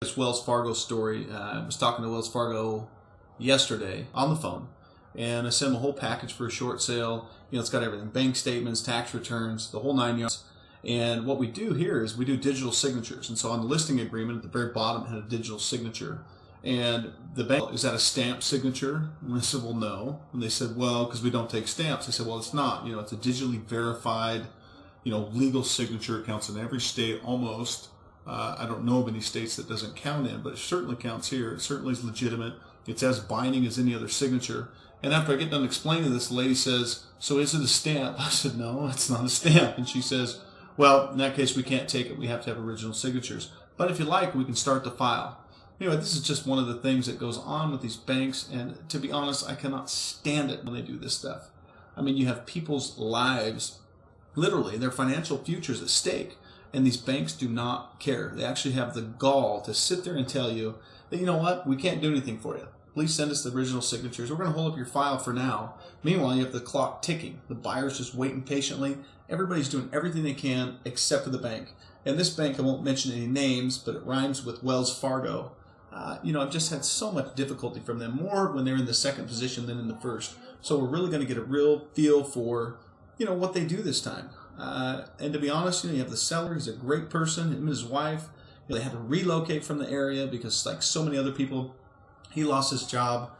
This Wells Fargo story. I was talking to Wells Fargo yesterday on the phone, and I sent them a whole package for a short sale. It's got everything: bank statements, tax returns, the whole nine yards. And what we do here is we do digital signatures. And so on the listing agreement at the very bottom, it had a digital signature. And the bank, is that a stamp signature? And I said, well, no. And they said, well, because we don't take stamps. I said, well, it's not. It's a digitally verified, legal signature. It counts in every state almost. I don't know of any states that doesn't count in, but it certainly counts here. It certainly is legitimate. It's as binding as any other signature. And after I get done explaining this, the lady says, so is it a stamp? I said, no, it's not a stamp. And she says, well, in that case, we can't take it. We have to have original signatures. But if you like, we can start the file. Anyway, this is just one of the things that goes on with these banks. And to be honest, I cannot stand it when they do this stuff. I mean, you have people's lives, literally, their financial futures at stake. And these banks do not care. They actually have the gall to sit there and tell you that, you know what, we can't do anything for you. Please send us the original signatures. We're going to hold up your file for now. Meanwhile, you have the clock ticking. The buyer's just waiting patiently. Everybody's doing everything they can except for the bank. And this bank, I won't mention any names, but it rhymes with Wells Fargo. I've just had so much difficulty from them, more when they're in the second position than in the first. So we're really going to get a real feel for, what they do this time. And to be honest, you have the seller. He's a great person. Him and his wife, they had to relocate from the area because, like so many other people, he lost his job.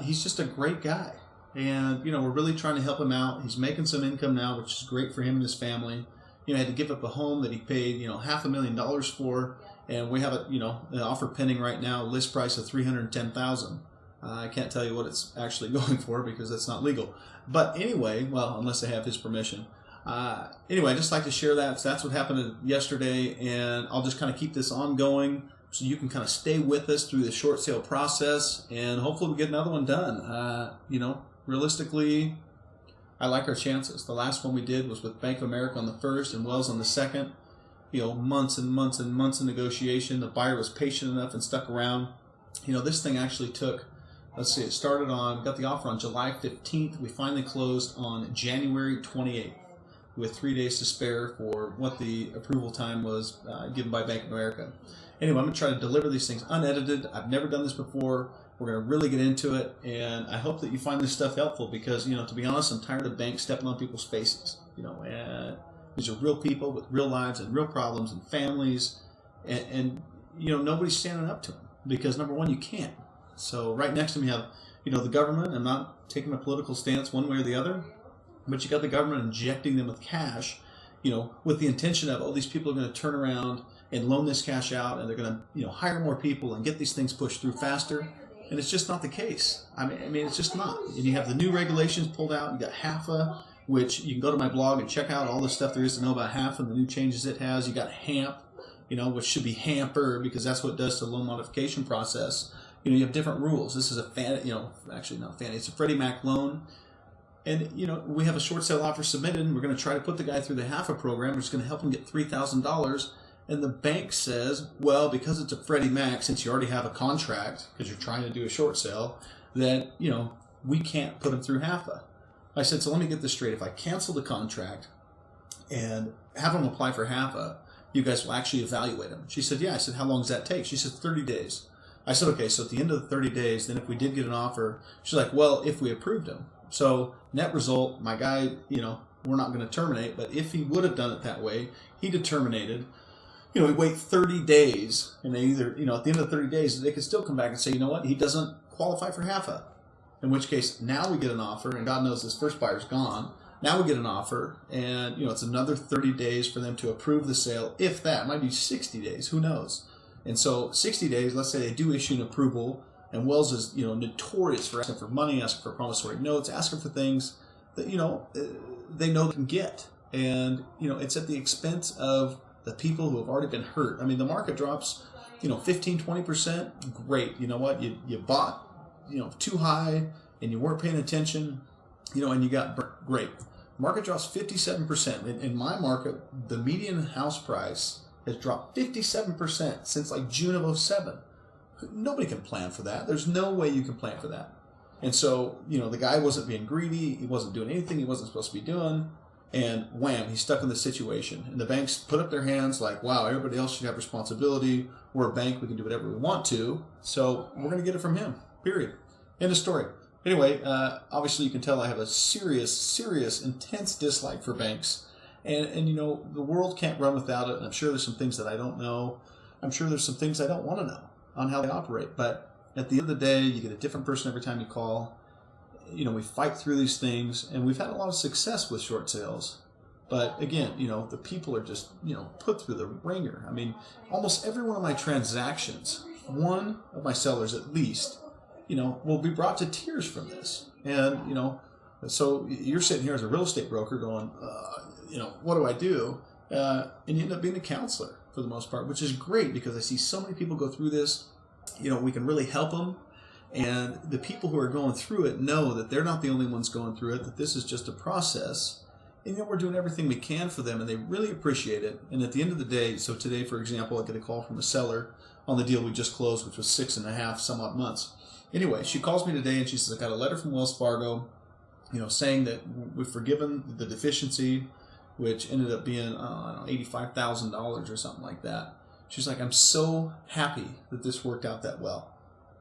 He's just a great guy. And, we're really trying to help him out. He's making some income now, which is great for him and his family. He had to give up a home that he paid, $500,000 for. And we have an offer pending right now, list price of $310,000. I can't tell you what it's actually going for because that's not legal. But anyway, well, unless I have his permission. Anyway, I just like to share that. So that's what happened yesterday, and I'll just kind of keep this ongoing so you can kind of stay with us through the short sale process, and hopefully we get another one done. Realistically, I like our chances. The last one we did was with Bank of America on the first and Wells on the second. Months and months and months of negotiation. The buyer was patient enough and stuck around. This thing actually took, let's see, got the offer on July 15th. We finally closed on January 28th. With 3 days to spare for what the approval time was given by Bank of America. Anyway, I'm going to try to deliver these things unedited. I've never done this before. We're going to really get into it, and I hope that you find this stuff helpful because, to be honest, I'm tired of banks stepping on people's faces. And these are real people with real lives and real problems and families, and nobody's standing up to them because, number one, you can't. So right next to me you have, the government. I'm not taking a political stance one way or the other. But you got the government injecting them with cash, with the intention of, these people are going to turn around and loan this cash out, and they're going to, hire more people and get these things pushed through faster. And it's just not the case. I mean, it's just not. And you have the new regulations pulled out. You got HAFA, which you can go to my blog and check out all the stuff there is to know about HAFA and the new changes it has. You got HAMP, which should be hamper because that's what it does to the loan modification process. You have different rules. This is actually not Fannie. It's a Freddie Mac loan. And, we have a short sale offer submitted, and we're going to try to put the guy through the HAFA program. We're just going to help him get $3,000. And the bank says, well, because it's a Freddie Mac, since you already have a contract, because you're trying to do a short sale, that, we can't put him through HAFA. I said, so let me get this straight. If I cancel the contract and have him apply for HAFA, you guys will actually evaluate him. She said, yeah. I said, how long does that take? She said, 30 days. I said, okay, so at the end of the 30 days, then if we did get an offer, she's like, well, if we approved him. So net result, my guy, we're not going to terminate, but if he would have done it that way, he'd have terminated. We wait 30 days, and they either, at the end of 30 days, they could still come back and say, you know what, he doesn't qualify for HAFA. In which case, now we get an offer, and God knows this first buyer's gone. Now we get an offer, and, it's another 30 days for them to approve the sale, if that. It might be 60 days, who knows? And so 60 days, let's say they do issue an approval. And Wells is, notorious for asking for money, asking for promissory notes, asking for things that, they know they can get. And, it's at the expense of the people who have already been hurt. I mean, the market drops, 15, 20%. Great. You know what? You bought, too high and you weren't paying attention, and you got burnt. Great. Market drops 57%. In my market, the median house price has dropped 57% since like June of 07. Nobody can plan for that. There's no way you can plan for that. And so, the guy wasn't being greedy. He wasn't doing anything he wasn't supposed to be doing. and wham, he's stuck in this situation. And the banks put up their hands like, wow, everybody else should have responsibility. We're a bank, we can do whatever we want to, so we're going to get it from him, period. End of story. Anyway, obviously you can tell I have a serious, intense dislike for banks. And you know, the world can't run without it, and I'm sure there's some things that I don't know. I'm sure there's some things I don't want to know on how they operate. But at the end of the day, you get a different person every time you call. You know, we fight through these things, and we've had a lot of success with short sales. But again, you know, the people are just, you know, put through the ringer. I mean, almost every one of my transactions, one of my sellers at least, you know, will be brought to tears from this. And, you know, so you're sitting here as a real estate broker going, you know, what do I do? And you end up being a counselor for the most part, which is great because I see so many people go through this. You know, we can really help them. And the people who are going through it know that they're not the only ones going through it, that this is just a process. And you know, we're doing everything we can for them, and they really appreciate it. And at the end of the day, so today, for example, I get a call from a seller on the deal we just closed, which was 6.5 some odd months. Anyway, she calls me today and she says, I got a letter from Wells Fargo, you know, saying that we've forgiven the deficiency, which ended up being, I don't know, $85,000 or something like that. She's like, I'm so happy that this worked out that well.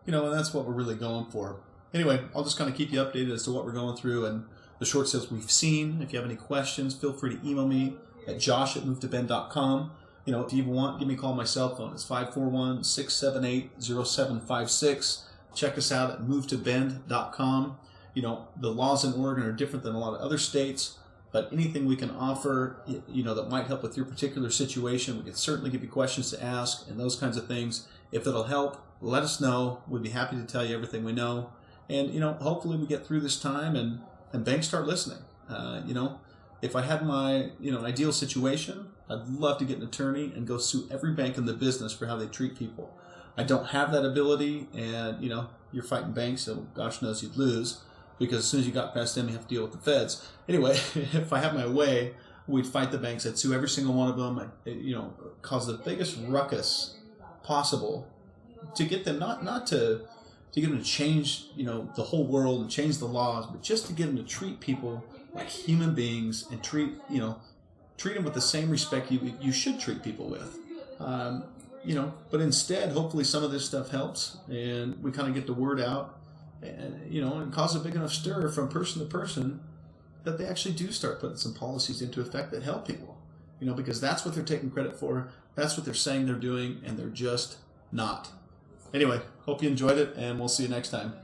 You know, and that's what we're really going for. Anyway, I'll just kind of keep you updated as to what we're going through and the short sales we've seen. If you have any questions, feel free to email me at josh@movetobend.com. You know, if you even want, give me a call on my cell phone. It's 541-678-0756. Check us out at movetobend.com. You know, the laws in Oregon are different than a lot of other states, but anything we can offer, you know, that might help with your particular situation, we can certainly give you questions to ask and those kinds of things. If it'll help, let us know. We'd be happy to tell you everything we know. And, you know, hopefully we get through this time and banks start listening. You know, if I had my, you know, ideal situation, I'd love to get an attorney and go sue every bank in the business for how they treat people. I don't have that ability, and, you know, you're fighting banks, so gosh knows you'd lose, because as soon as you got past them, you have to deal with the feds. Anyway, if I had my way, we'd fight the banks. I'd sue every single one of them. I'd, you know, cause the biggest ruckus possible to get them not to get them to change, you know, the whole world and change the laws, but just to get them to treat people like human beings and treat them with the same respect you should treat people with. You know, but instead, hopefully some of this stuff helps and we kind of get the word out and, you know, and cause a big enough stir from person to person that they actually do start putting some policies into effect that help people, you know, because that's what they're taking credit for. That's what they're saying they're doing, and they're just not. Anyway, hope you enjoyed it, and we'll see you next time.